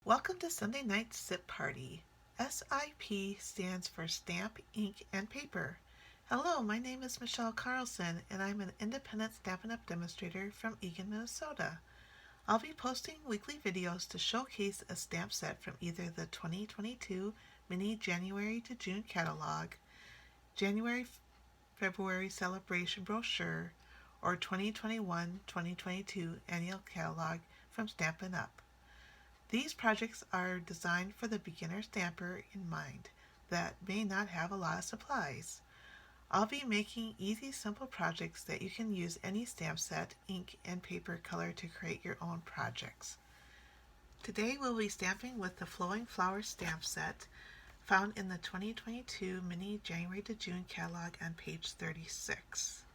Welcome to Sunday Night SIP Party. S.I.P stands for Stamp, Ink, and Paper. Hello, my name is Michelle Carlson, and I'm an independent Stampin' Up! Demonstrator from Eagan, Minnesota. I'll be posting weekly videos to showcase a stamp set from either the 2022 Mini January to June catalog, January-February celebration brochure, or 2021-2022 annual catalog from Stampin' Up! These projects are designed for the beginner stamper in mind that may not have a lot of supplies. I'll be making easy, simple projects that you can use any stamp set, ink, and paper color to create your own projects. Today we'll be stamping with the Flowing Flowers stamp set found in the 2022 Mini January to June catalog on page 36.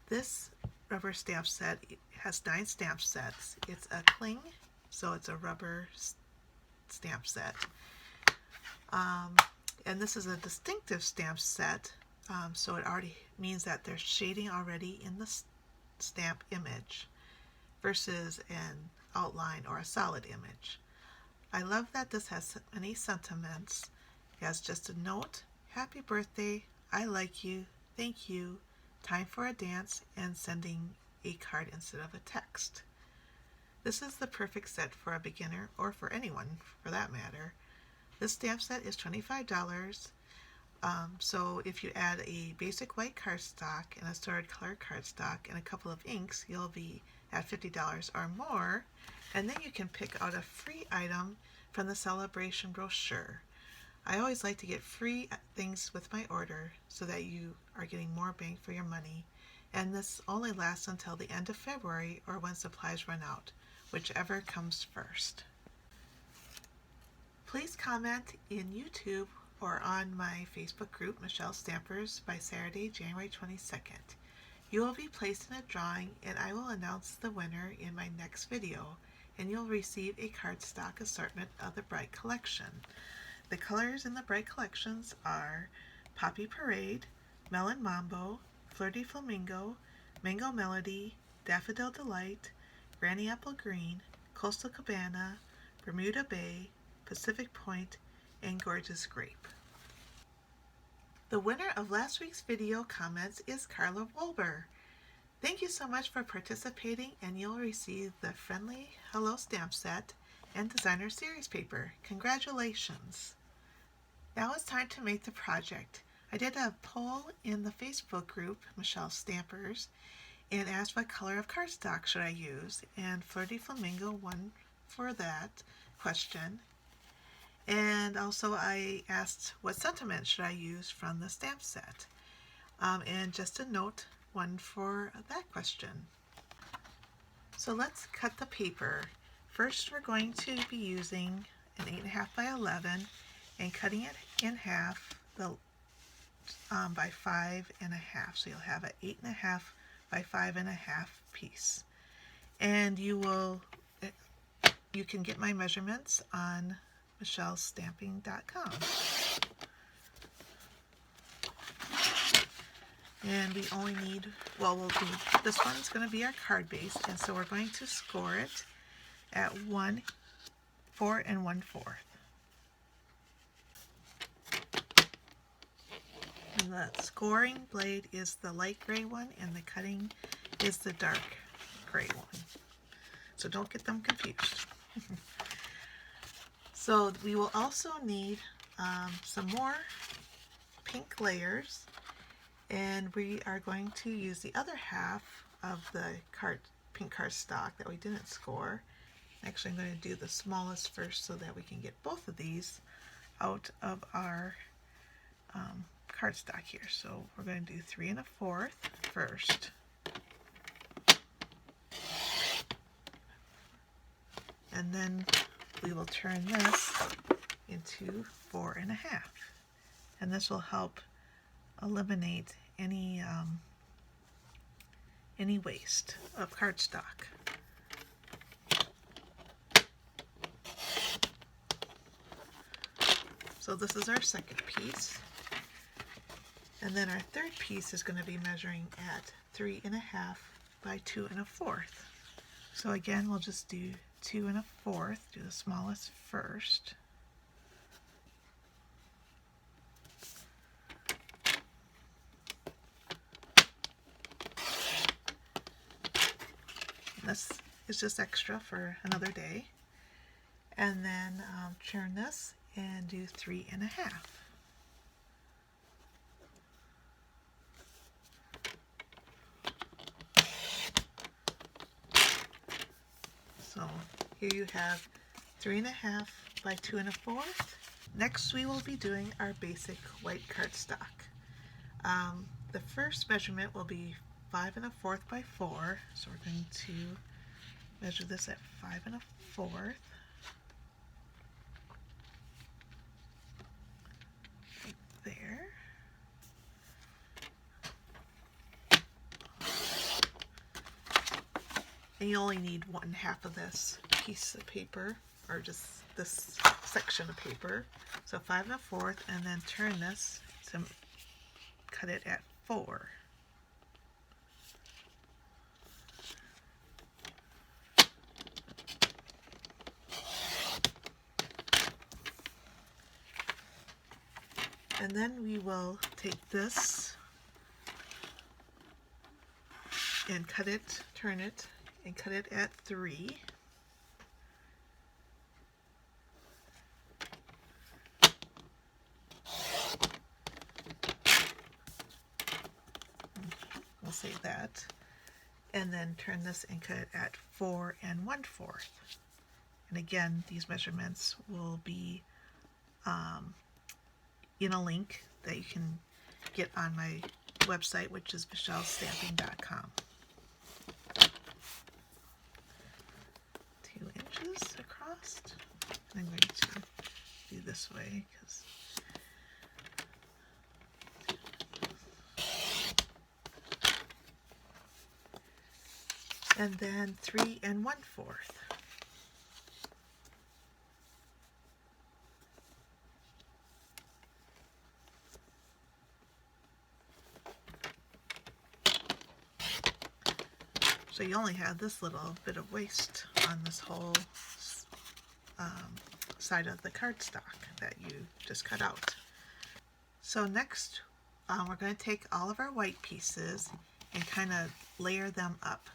This rubber stamp set has 9 stamp sets. It's a cling, so it's a rubber stamp set. And this is a distinctive stamp set, so it already means that there's shading already in the stamp image versus an outline or a solid image. I love that this has many sentiments. It has just a note, happy birthday, I like you, thank you, time for a dance, and sending a card instead of a text. This is the perfect set for a beginner, or for anyone for that matter. This stamp set is $25, so if you add a basic white cardstock and a stored color cardstock and a couple of inks, you'll be at $50 or more, and then you can pick out a free item from the celebration brochure. I always like to get free things with my order so that you are getting more bang for your money, and this only lasts until the end of February or when supplies run out, whichever comes first. Please comment in YouTube or on my Facebook group, Michelle Stampers, by Saturday, January 22nd. You will be placed in a drawing and I will announce the winner in my next video, and you'll receive a cardstock assortment of the Bright Collection. The colors in the Bright Collections are Poppy Parade, Melon Mambo, Flirty Flamingo, Mango Melody, Daffodil Delight, Granny Apple Green, Coastal Cabana, Bermuda Bay, Pacific Point, and Gorgeous Grape. The winner of last week's video comments is Carla Wolber. Thank you so much for participating, and you'll receive the Friendly Hello stamp set and designer series paper. Congratulations! Now it's time to make the project. I did a poll in the Facebook group, Michelle Stampers, and asked what color of cardstock should I use, and Flirty Flamingo won for that question. And also I asked what sentiment should I use from the stamp set, and Just a Note won for that question. So let's cut the paper. First we're going to be using an 8.5 by 11 and cutting it in half by 5.5. So you'll have an 8.5 by 5.5 piece. And you can get my measurements on michellestamping.com. And we only need, this one's going to be our card base, and so we're going to score it at 4 1/4. And the scoring blade is the light gray one, and the cutting is the dark gray one. So don't get them confused. So we will also need some more pink layers, and we are going to use the other half of the pink cardstock that we didn't score. Actually, I'm going to do the smallest first so that we can get both of these out of our cardstock here. So we're going to do 3 1/4 first. And then we will turn this into 4 1/2. And this will help eliminate any waste of cardstock. So this is our second piece. And then our third piece is going to be measuring at 3 1/2 by 2 1/4. So again, we'll just do 2 1/4. Do the smallest first. This is just extra for another day. And then turn this and do 3 1/2. So here you have 3 1/2 by 2 1/4. Next we will be doing our basic white cardstock. The first measurement will be 5 1/4 by 4. So we're going to measure this at 5 1/4. There. And you only need 1/2 of this piece of paper, or just this section of paper. So 5 1/4, and then turn this to cut it at 4. And then we will take this and cut it, turn it, and cut it at 3. We'll save that. And then turn this and cut it at 4 1/4. And again, these measurements will be in a link that you can get on my website, which is michellestamping.com. 2 inches across. I'm going to do this way because and then 3 1/4. So you only have this little bit of waste on this whole side of the cardstock that you just cut out. So next we're going to take all of our white pieces and kind of layer them up.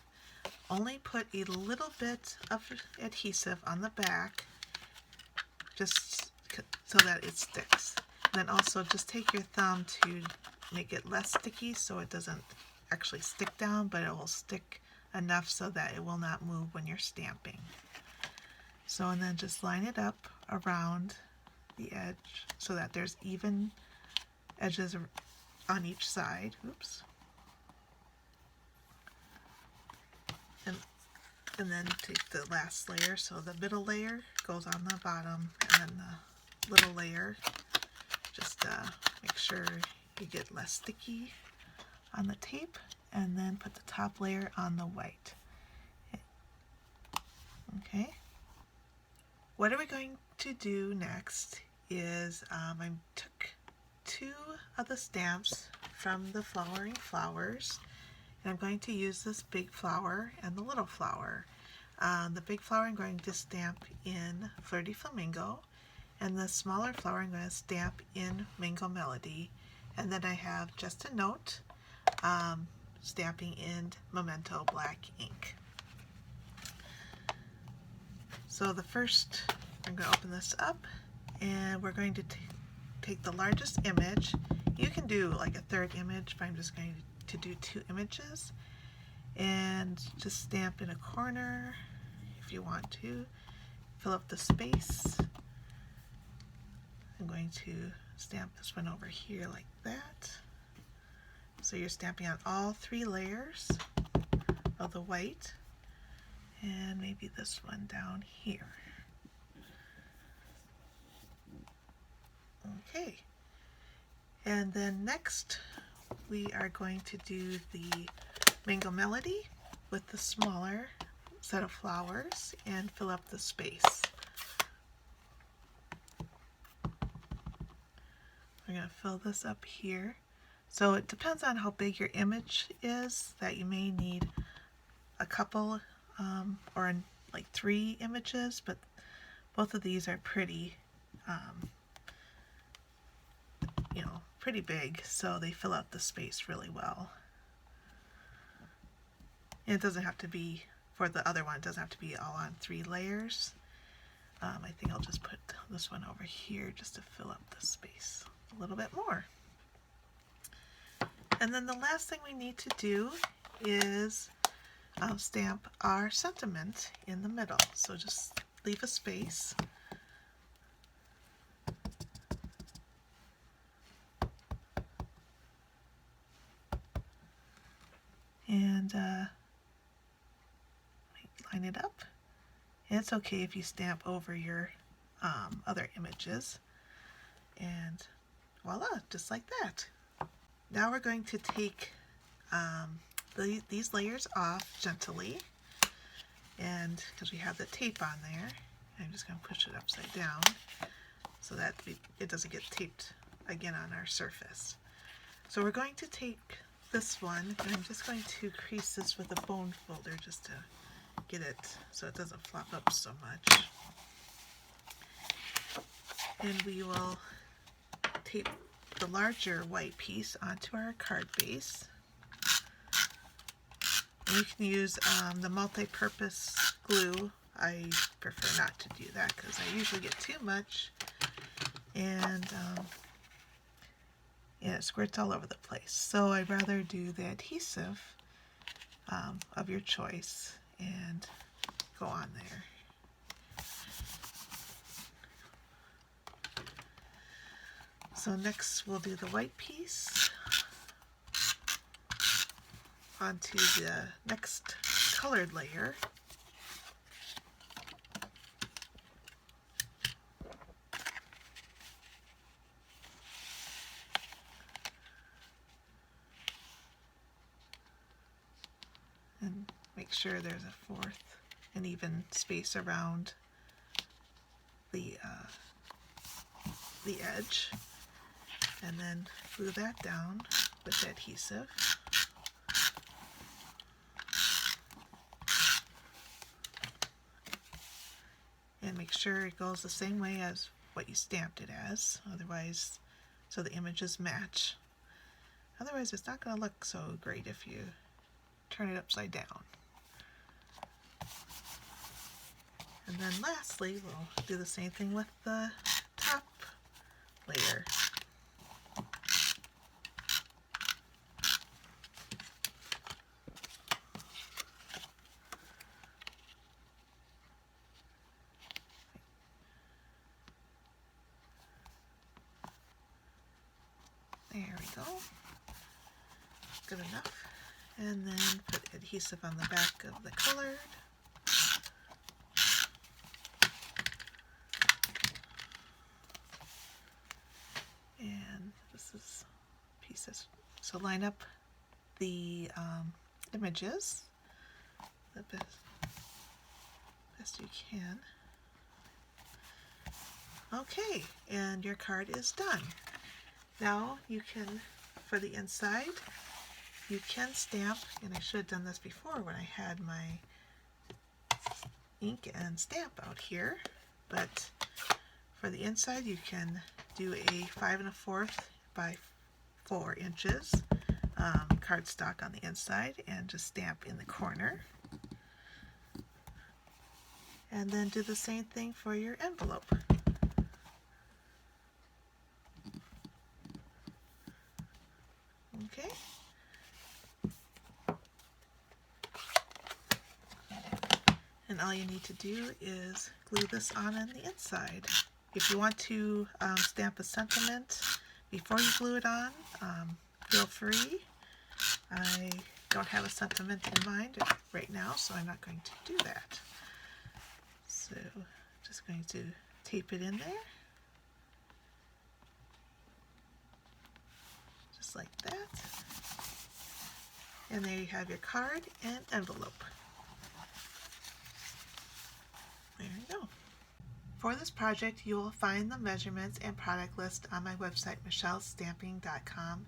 Only put a little bit of adhesive on the back just so that it sticks. And then also just take your thumb to make it less sticky so it doesn't actually stick down, but it will stick enough so that it will not move when you're stamping. So, and then just line it up around the edge so that there's even edges on each side. Oops. And then take the last layer, so the middle layer goes on the bottom, and then the little layer, just make sure you get less sticky on the tape, and then put the top layer on the white. Okay. What are we going to do next is I took 2 of the stamps from the Flowering Flowers, and I'm going to use this big flower and the little flower. The big flower I'm going to stamp in Flirty Flamingo, and the smaller flower I'm going to stamp in Mango Melody. And then I have Just a Note stamping in Memento black ink. So the first, I'm going to open this up, and we're going to take the largest image. You can do like a 3rd image, but I'm just going to do 2 images, and just stamp in a corner if you want to. Fill up the space. I'm going to stamp this one over here like that. So you're stamping on all 3 layers of the white, and maybe this one down here. Okay, and then next we are going to do the Mango Melody with the smaller set of flowers and fill up the space. We're going to fill this up here. So it depends on how big your image is, that you may need a couple or like 3 images, but both of these are pretty, pretty big, so they fill out the space really well. And it doesn't have to be, for the other one, it doesn't have to be all on 3 layers. I think I'll just put this one over here just to fill up the space a little bit more. And then the last thing we need to do is stamp our sentiment in the middle. So just leave a space. And line it up. And it's okay if you stamp over your other images. And voila, just like that. Now we're going to take these layers off gently, and because we have the tape on there, I'm just going to push it upside down so that it doesn't get taped again on our surface. So we're going to take this one, and I'm just going to crease this with a bone folder just to get it so it doesn't flop up so much. And we will tape the larger white piece onto our card base. And you can use the multi-purpose glue. I prefer not to do that because I usually get too much, and it squirts all over the place. So I'd rather do the adhesive of your choice and go on there. So next we'll do the white piece onto the next colored layer. And make sure there's a an even space around the edge. And then glue that down with the adhesive. And make sure it goes the same way as what you stamped it as, otherwise, so the images match. Otherwise it's not going to look so great if you turn it upside down. And then lastly, we'll do the same thing with the top layer. There we go. Good enough. And then put adhesive on the back of the colored. And this is pieces. So line up the images the best you can. Okay, and your card is done. Now you can, for the inside, you can stamp, and I should have done this before when I had my ink and stamp out here, but for the inside you can do a 5 1/4 by 4 inches cardstock on the inside and just stamp in the corner. And then do the same thing for your envelope. Okay. And all you need to do is glue this on the inside. If you want to stamp a sentiment before you glue it on, feel free. I don't have a sentiment in mind right now, so I'm not going to do that. So just going to tape it in there. Just like that. And there you have your card and envelope. There you go. For this project, you will find the measurements and product list on my website, michellestamping.com,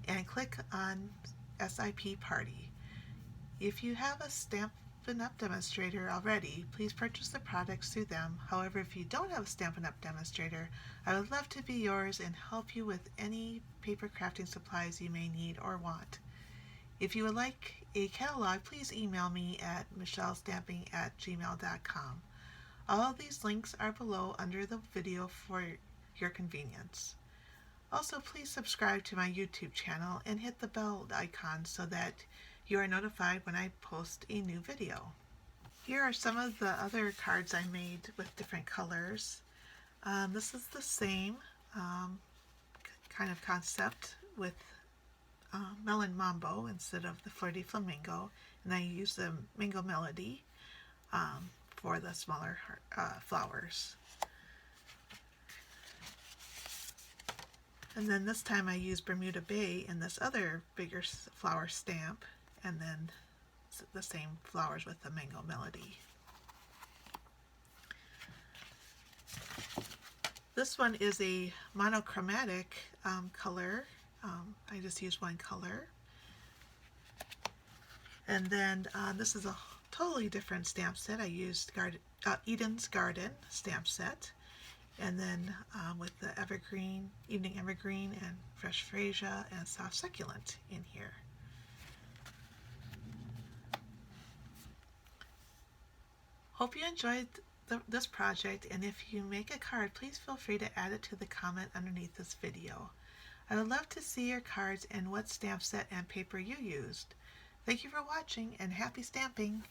and click on S.I.P. Party. If you have a stamp Stampin' Up! Demonstrator already, please purchase the products through them. However, if you don't have a Stampin' Up! Demonstrator, I would love to be yours and help you with any paper crafting supplies you may need or want. If you would like a catalog, please email me at michellestamping@gmail.com. All of these links are below under the video for your convenience. Also, please subscribe to my YouTube channel and hit the bell icon so that you are notified when I post a new video. Here are some of the other cards I made with different colors. This is the same kind of concept with Melon Mambo instead of the Flirty Flamingo, and I use the Mango Melody for the smaller flowers. And then this time I use Bermuda Bay in this other bigger flower stamp, and then the same flowers with the Mango Melody. This one is a monochromatic color. I just use one color. And then this is a totally different stamp set. I used Eden's Garden stamp set. And then with the evergreen, evening evergreen, and fresh freesia and soft succulent in here. Hope you enjoyed this project, and if you make a card, please feel free to add it to the comment underneath this video. I would love to see your cards and what stamp set and paper you used. Thank you for watching, and happy stamping!